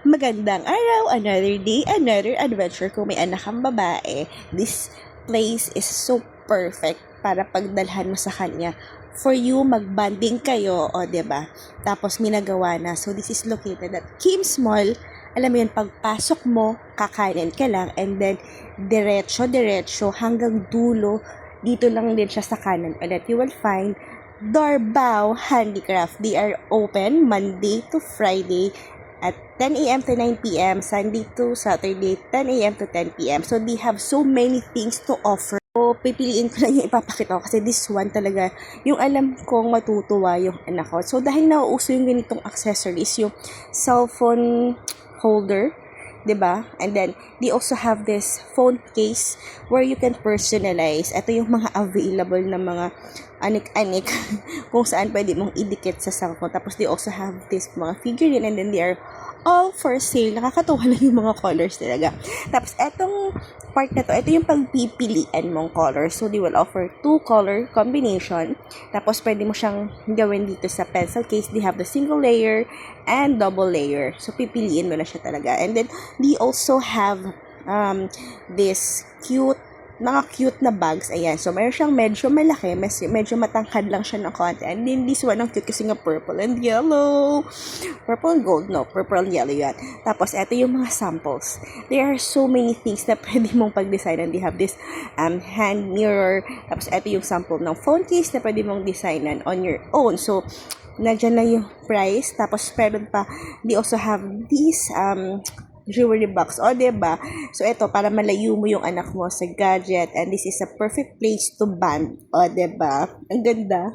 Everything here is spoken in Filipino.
Magandang araw, another day, another adventure. Kung may anak kang babae, this place is so perfect para pagdalhan mo sa kanya. For you, magbanding kayo, o, 'di ba? Tapos minagawa na. So this is located at Kim's Mall. Alam mo yun, pagpasok mo, kakanan ka lang, and then diretso hanggang dulo. Dito lang din siya sa kanan ulit. You will find Darbao Handicraft. They are open Monday to Friday at 10 a.m. to 9 p.m. Sunday to Saturday, 10 a.m. to 10 p.m. So, they have so many things to offer. So, pipiliin ko lang yung ipapakita ko kasi this one talaga, yung alam kong matutuwa yung anak ko. So, dahil nauuso yung ganitong accessories, yung cellphone holder, 'di ba? And then they also have this phone case where you can personalize. Ito yung mga available na mga anik-anik kung saan pwede mong idikit sa cellphone. Tapos they also have this mga figurine and then they are all for sale. Nakakatuwa lang yung mga colors talaga. Tapos etong part na to, ito yung pagpipilian mong colors. So they will offer 2 color combination. Tapos pwede mo siyang gawin dito sa pencil case. They have the single layer and double layer. So pipiliin mo na siya talaga. And then they also have this mga cute na bags. Ayan. So, mayroon siyang medyo malaki. Medyo matangkad lang siya ng konti. And then, this one, ang cute kasi nga purple and yellow. Purple and gold. No, purple and yellow yan. Tapos, eto yung mga samples. There are so many things na pwede mong pag-design. And they have this hand mirror. Tapos, eto yung sample ng phone case na pwede mong designan on your own. So, nandiyan na yung price. Tapos, meron pa, they also have these jewelry box. O, diba? So, ito, para malayo mo yung anak mo sa gadget. And this is a perfect place to bond. O, diba? Ang ganda.